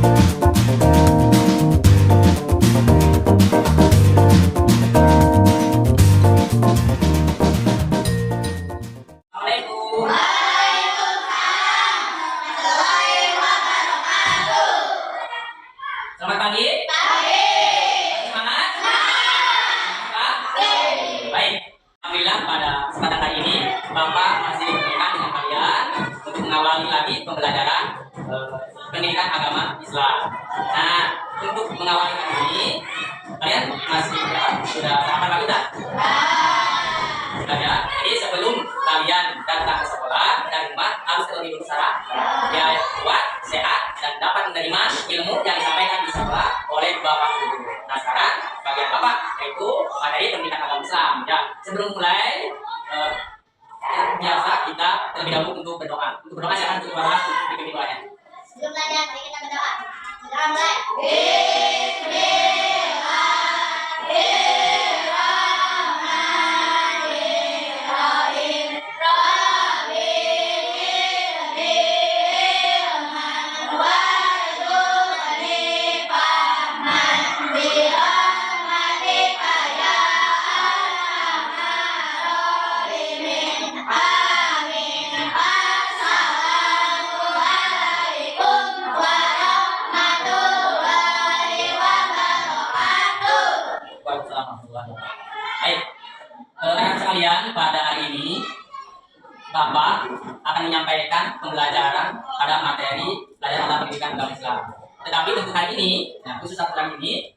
Selamat pagi. Semangat. Baik. Alhamdulillah pada kesempatan kali ini Bapak masih diberikan dengan kalian untuk mengawali lagi pembelajaran pendidikan agama Islam. Nah, untuk mengawali kali ini kalian masih sudah sarapan pagi tak? Sudah ya. Jadi sebelum kalian datang ke sekolah dari rumah harus terlebih dulu sarapan biar kuat, sehat dan dapat menerima ilmu yang disampaikan di sekolah oleh Bapak Guru. Nah, sekarang bagian Bapak yaitu materi pendidikan agama Islam. Ya, sebelum mulai biasa kita terlebih dahulu untuk berdoa. Untuk berdoa silakan untuk berdoa di doanya. Sebelum belajar mari kita berdoa. Kita mulai. Baik, rekan sekalian, pada hari ini Bapak akan menyampaikan pembelajaran pada materi pelajaran tentang pendidikan agama Islam. Tetapi untuk hari ini, khusus satu kali ini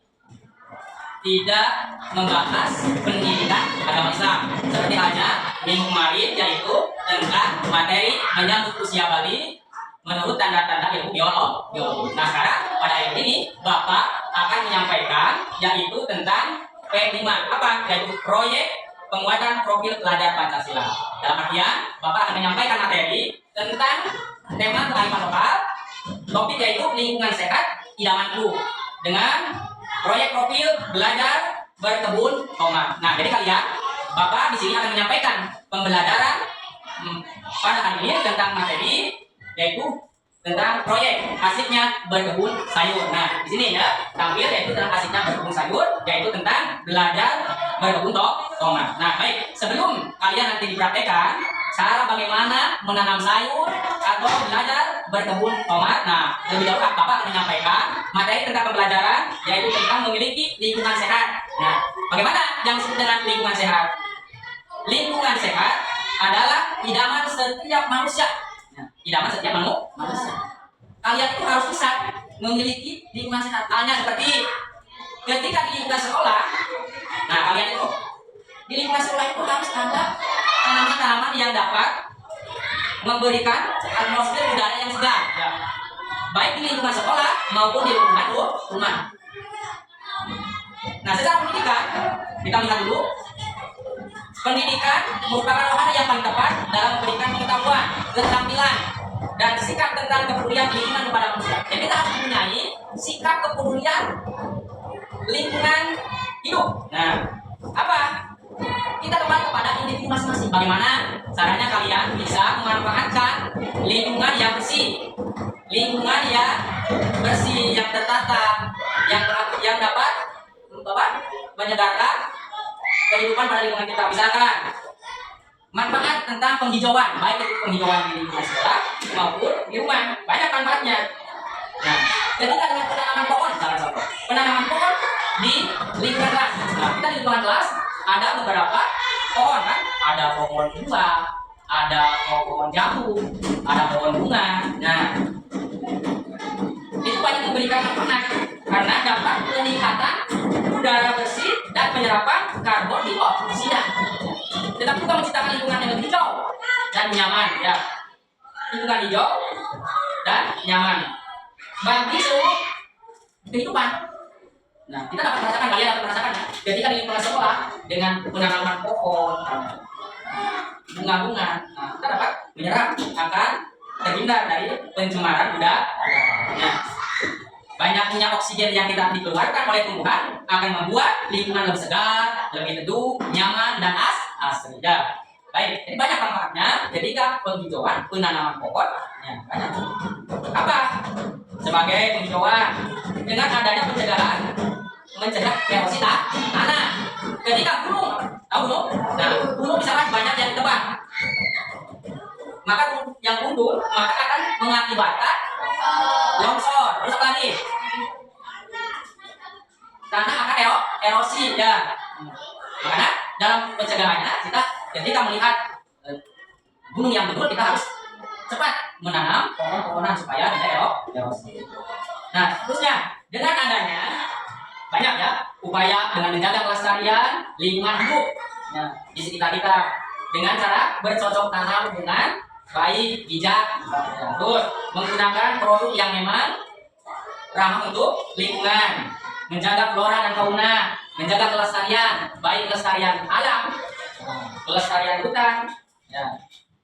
tidak membahas pendidikan agama Islam seperti halnya minggu kemarin, yaitu tentang materi menyambut usia Bali menurut tanda-tanda ilmu biologi. Nah, sekarang pada hari ini Bapak akan menyampaikan yaitu tentang P5, yaitu proyek penguatan profil pelajar Pancasila. Dalam artian Bapak akan menyampaikan materi tentang tema kearifan lokal, topik yaitu lingkungan sehat idamanku dengan proyek profil belajar berkebun tomat. Nah, jadi kalian Bapak di sini akan menyampaikan pembelajaran pada hari ini tentang materi yaitu tentang proyek asiknya berkebun sayur. Nah, di sini ya tampil yaitu tentang asiknya berkebun sayur, yaitu tentang belajar berkebun tomat. Nah, baik, sebelum kalian nanti dipraktekkan cara bagaimana menanam sayur atau belajar berkebun tomat. Nah, lebih dahulu Bapak akan menyampaikan materi tentang pembelajaran yaitu tentang memiliki lingkungan sehat. Nah, bagaimana yang disebut dengan lingkungan sehat? Lingkungan sehat adalah idaman setiap manusia. Nah, idaman setiap manusia. Kalian itu harus bisa memiliki lingkungan sehat. Halnya seperti ketika di lingkungan sekolah. Nah, kalian itu di lingkungan sekolah itu harus ada tanaman-tanaman yang dapat memberikan atmosfer udara yang segar. Ya. Baik di lingkungan sekolah maupun di lingkungan rumah. Nah, secara pendidikan kita lihat dulu. Pendidikan merupakan wahana yang paling tepat dalam memberikan pengetahuan, keterampilan, dan sikap tentang kepedulian lingkungan kepada manusia. Jadi kita harus mempunyai sikap kepedulian lingkungan hidup. Nah, apa? Kita kembali kepada individu masing-masing. Bagaimana caranya kalian bisa memanfaatkan lingkungan yang bersih, lingkungan yang bersih, yang tertata, yang dapat menyegarkan kehidupan pada lingkungan kita. Misalkan manfaat tentang penghijauan, baik itu penghijauan di lingkungan sekolah maupun di rumah, banyak manfaatnya. Nah, ketika dengan penanaman pohon, salah satu penanaman pohon di lingkungan kelas. Nah, kita di lingkungan kelas ada beberapa pohon kan, ada pohon buah, ada pohon jambu, ada pohon bunga. Nah, itu banyak memberikan manfaat karena dapat peningkatan udara bersih dan penyerapan karbon dioksida. Tetapi juga menciptakan lingkungan yang lebih hijau dan nyaman, ya. Lingkungan hijau dan nyaman bagi seluruh kehidupan. Nah, kita dapat merasakan, kalian dapat merasakan ya, ketika di lingkungan sekolah dengan penanaman pohon, bunga-bunga, nah, kita dapat menyerap akan terhindar dari pencemaran udara. Nah, banyaknya oksigen yang kita dikeluarkan oleh tumbuhan akan membuat lingkungan lebih segar, lebih teduh, nyaman, dan asri. Ya. Baik, jadi banyak manfaatnya ketika penghijauan, penanaman pohon. Ya, banyak. Apa? sebagai tinjauan dengan adanya pencegahan mencegah erosi tanah. Ketika gunung, tahu gunung? Nah, gunung misalkan banyak yang ditebang, maka yang gundul maka akan mengakibatkan longsor. Terus apa lagi? Tanah akan erosi ya. Makanya dalam pencegahannya kita ketika melihat gunung yang gundul, kita harus cepat menanam pohon-pohonan supaya tidak erosi. Nah, terusnya dengan adanya banyak ya upaya dengan menjaga kelestarian lingkungan hidup ya, di sekitar kita dengan cara bercocok tanam dengan baik, bijak, ya. Terus menggunakan produk yang memang ramah untuk lingkungan, menjaga flora dan fauna, menjaga kelestarian, baik kelestarian alam, kelestarian hutan. Ya.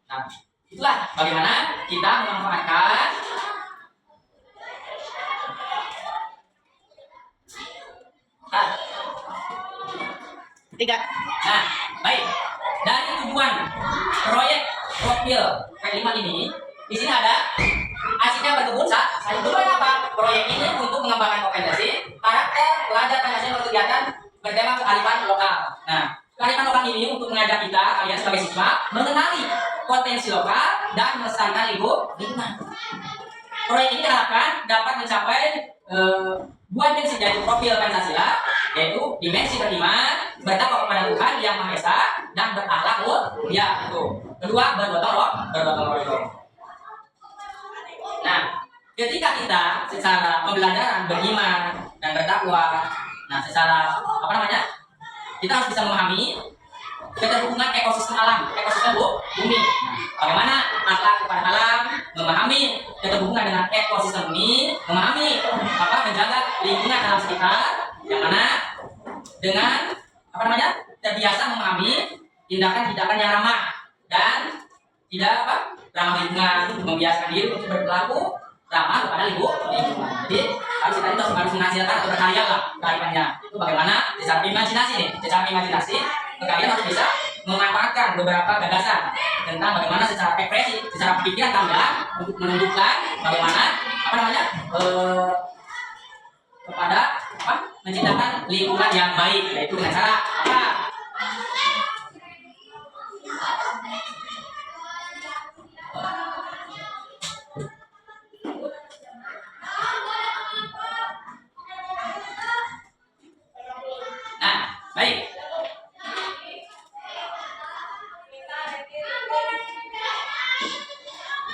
Nah, itulah bagaimana kita memanfaatkan tiga. Nah, baik. Dari tujuan proyek profil P5 ini, di sini ada asiknya berkebun sayur. Tujuan apa? Proyek ini untuk mengembangkan kompetensi, karakter, pelajar Pancasila berkegiatan bertema kearifan lokal. Nah, kearifan lokal ini untuk mengajak kita, kalian sebagai siswa, mengenali potensi lokal dan melestarikan lingkungan. Proyek ini diharapkan dapat mencapai dua dimensi, yaitu profil Pancasila, yaitu dimensi beriman, bertakwa kepada Tuhan Yang Maha Esa, dan berakhlak mulia. Itu. Kedua, bergotong royong. Nah, ketika kita secara pembelajaran beriman dan bertakwa, nah secara apa namanya, kita harus bisa memahami keterhubungan ekosistem alam, ekosistem bumi. Nah, bagaimana akhlak kepada alam, memahami keterhubungan dengan ekosistem bumi, memahami apa menjaga lingkungan alam sekitar, yang mana dengan apa namanya terbiasa memahami tindakan-tindakan yang ramah dan tidak apa ramah lingkungan, membiasakan diri untuk berperilaku ramah kepada lingkungan. Jadi harus kita itu harus menghasilkan atau berkarya lah kearifanya. Itu bagaimana secara imajinasi nih, kalian harus bisa memanfaatkan beberapa gagasan tentang bagaimana secara ekspresi, secara pikiran tambah untuk menunjukkan bagaimana apa namanya kepada apa menciptakan lingkungan yang baik, yaitu dengan cara apa? Nah, baik.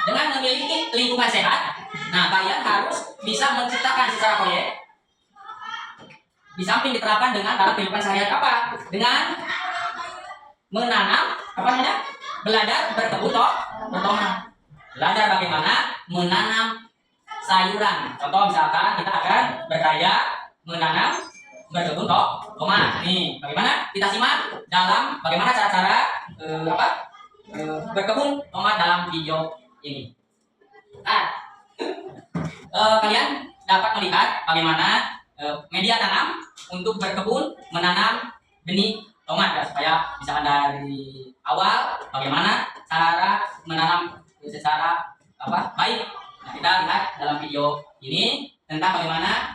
Dengan memiliki lingkungan sehat, nah kalian harus bisa menciptakan secara proyek. Di samping diterapkan dengan dalam kehidupan sehari-hari apa? Dengan menanam, apa namanya? Belajar berkebun tomat. Belajar bagaimana menanam sayuran. Contoh misalkan kita akan berkarya menanam berkebun tomat. Nih, bagaimana? Kita simak dalam bagaimana cara-cara berkebun tomat dalam video ini. Nah, kalian dapat melihat bagaimana media tanam untuk berkebun menanam benih tomat ya, supaya misalkan dari awal bagaimana cara menanam secara apa baik. Nah, kita lihat dalam video ini tentang bagaimana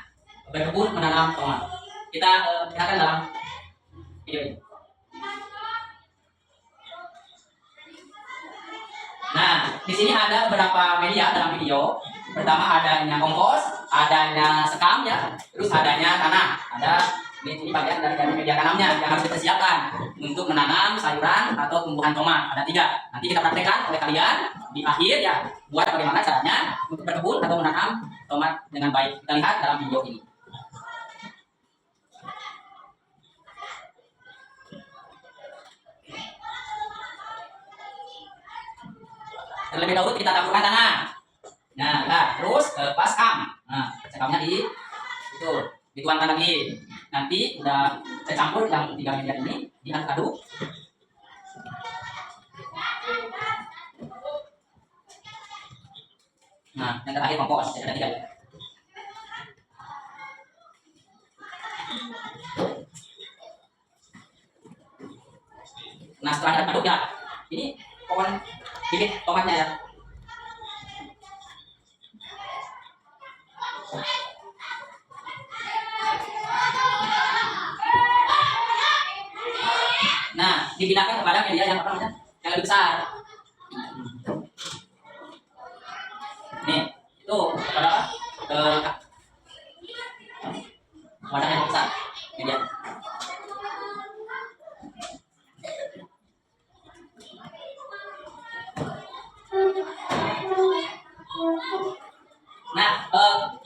berkebun menanam tomat. Kita lihatkan dalam video ini. Nah, di sini ada beberapa media dalam video. Pertama adanya kompos, adanya sekam ya, terus adanya tanah. Ada ini bagian dari media tanamnya yang harus kita siapkan untuk menanam sayuran atau tumbuhan tomat. Ada 3. Nanti kita praktekkan oleh kalian di akhir ya, buat bagaimana caranya untuk berkebun atau menanam tomat dengan baik. Kita lihat dalam video ini. Terlebih dahulu kita taburkan tanah. Nah, terus pas sekam. Nah, sekamnya dituangkan lagi. Nanti udah tercampur yang 3 media ini diaduk. Nah, yang terakhir kompos. Ada 3 ya. Nah, setelah diaduk ya, ini pohon bibit tomatnya ya. dipindahkan kepada media yang apa namanya, yang lebih besar. Nih, itu kepada apa? Ke wadah yang besar media. Nah,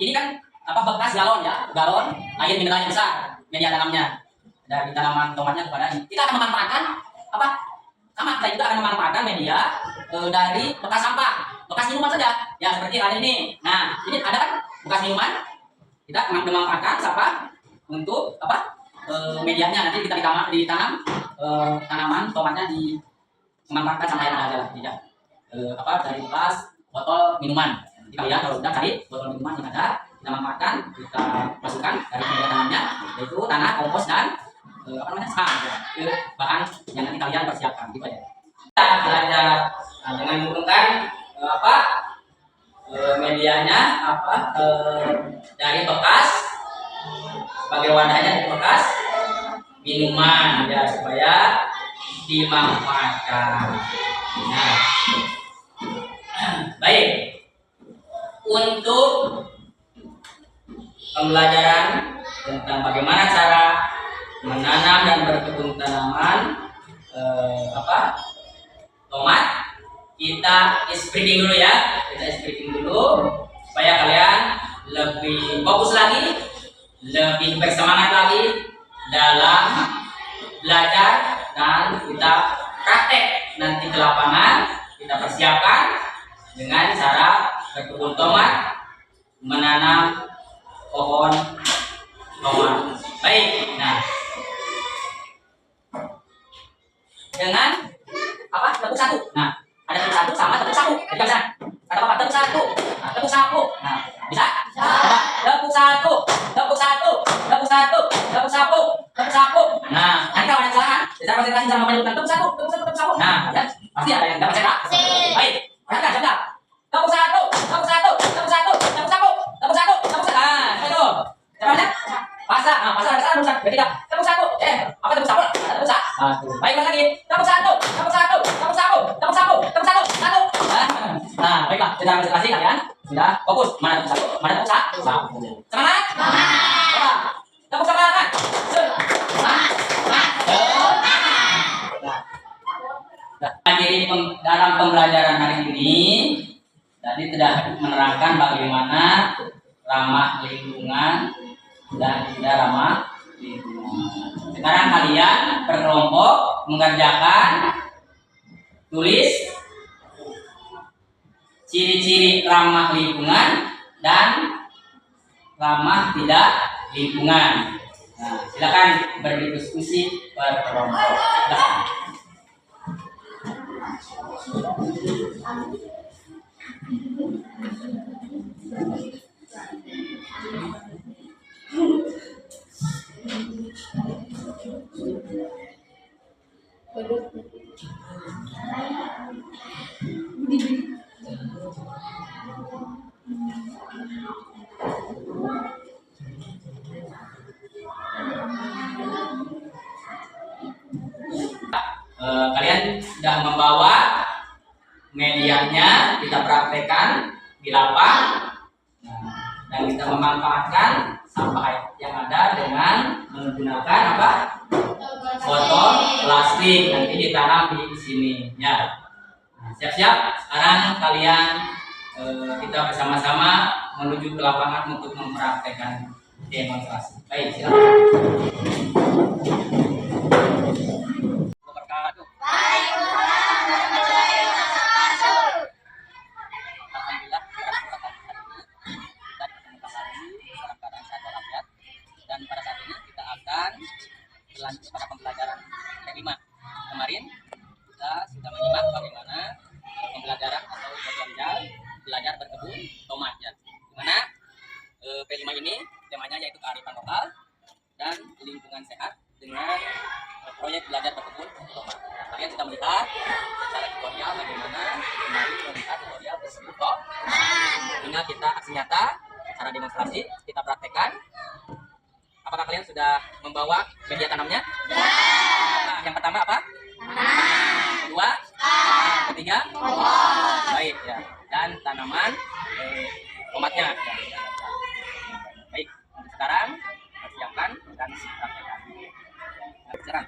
ini kan apa, bekas galon ya, galon air mineral yang besar, media tanamnya dari tanaman tomatnya kepada ini. Kita akan memanfaatkan apa? Sama, kita juga akan memanfaatkan media dari bekas sampah, bekas minuman saja, ya seperti hal ini. Nah, ini ada kan bekas minuman, kita memanfaatkan sampah untuk apa? Medianya nanti kita ditanam tanaman tomatnya, memanfaatkan sampah yang ada, tidak apa, dari bekas botol minuman. Nanti kalian kalau sudah cari botol minuman yang ada, kita manfaatkan, kita masukkan dari media tanamnya, yaitu tanah, kompos, dan apa namanya, ke bahan yang nanti kalian persiapkan, gitu aja. Kita belajar dengan menggunakan apa, medianya apa, dari bekas, sebagai wadahnya dari bekas minuman ya, supaya dimanfaatkan. Nah, baik, untuk pembelajaran tentang bagaimana cara menanam dan berkebun tanaman apa, tomat, kita spreading dulu ya, supaya kalian lebih fokus lagi, lebih bersemangat lagi dalam belajar, dan kita praktek nanti ke lapangan, kita persiapkan dengan cara berkebun tomat, menanam pohon tomat. Baik, nah, dengan apa, tepuk satu. Nah, ada tepuk satu sama tepuk sapu. Jadi bisa kata bapak, tepuk satu, nah, tepuk sapu. Nah, bisa? Coba. Tepuk satu, tepuk satu, tepuk satu, tepuk sapu, tepuk sapu. Nah, nanti kalau ada kesalahan, saya presentasi sama menyebutkan tepuk satu, tepuk satu, tepuk sapu. Nah, ya, pasti ada yang dapat cetak. Baik, perhatikan, coba. Tepuk satu, tepuk satu, tepuk satu, tepuk sapu, tepuk satu, tepuk satu. Nah, itu. Coba lihat. Pasang, nah, pasang ada kesalahan rusak. Berarti tepuk satu. Apa tepuk sapu? Tepuk satu. Baik, lagi. Tepuk satu, tepuk satu, tepuk sapu, tepuk sapu, tepuk satu, satu. Nah, baiklah, secara presentasi kalian sudah fokus. Mana tepuk satu, mana tepuk sapu. Semangat? Semangat. Tepuk semangat. Jadi dalam pembelajaran hari ini tadi tidak menerangkan bagaimana ramah lingkungan dan tidak ramah lingkungan. Sekarang kalian berkelompok mengerjakan, tulis ciri-ciri ramah lingkungan dan ramah tidak lingkungan. Nah, silakan berdiskusi berkelompok. Silakan. Kalian sudah membawa medianya, kita praktekkan di lapang, dan kita memanfaatkan sampah yang ada dengan menggunakan apa, botol plastik, nanti ditanam di sini ya. Siap-siap, sekarang kalian kita bersama-sama menuju ke lapangan untuk mempraktekkan demonstrasi. Baik, silakan. Dan pada saat ini kita akan berlanjut pada pembelajaran kelima. Kemarin kita sudah menyimak bagaimana pembelajaran atau tutorial belajar berkebun tomat ya. Dimana P5 ini temanya yaitu kearifan lokal dan lingkungan sehat dengan proyek belajar berkebun tomat. Nah, kalian sudah melihat secara tutorial bagaimana kemarin melihat tutorial tersebut. Tinggal kita aksi nyata, cara demonstrasi kita praktekkan. Apakah kalian sudah membawa media tanamnya? Ya. Nah, yang pertama apa? Kedua, ketiga, baik ya. Dan tanaman tomatnya. Ya. Baik, untuk sekarang kita siapkan dan praktekkan. Nah, sekarang.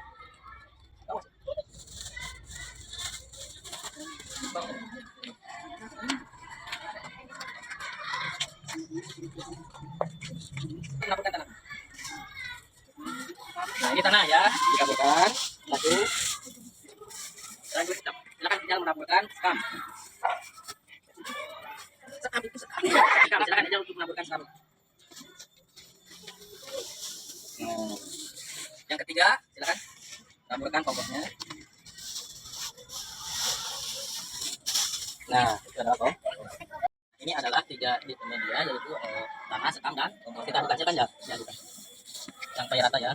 Menaburkan tanah. Nah, ini tanah ya, dikaburkan. Satu. Silakan tinggal menaburkan sekam. Sekam itu sekam. Sekam, silakan aja untuk menaburkan sekam. Nah, yang ketiga, silakan taburkan komposnya. Nah, itu adalah kompos. Ini adalah tiga media, yaitu tanah, sekam, dan kompos. Kita aduk aja kan ya, aduk sampai rata ya.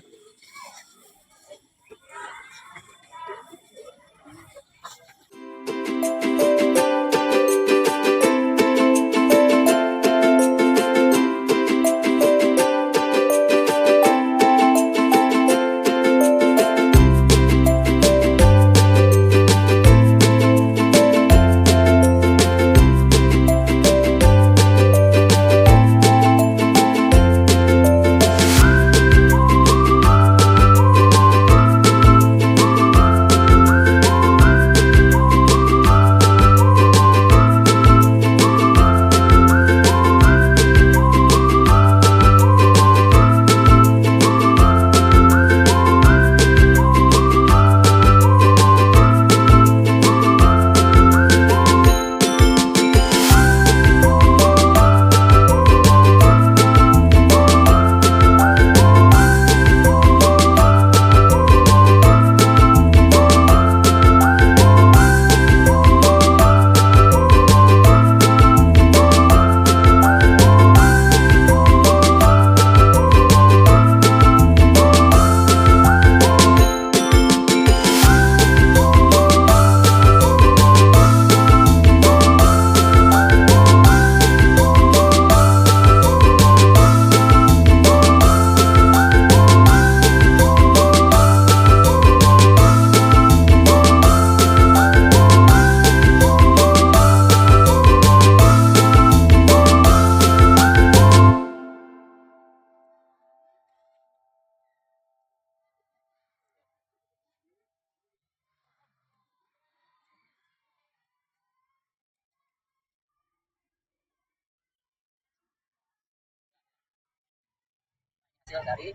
Hasil dari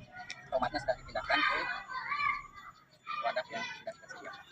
tomatnya sudah dipindahkan ke wadah yang sudah kita sediakan.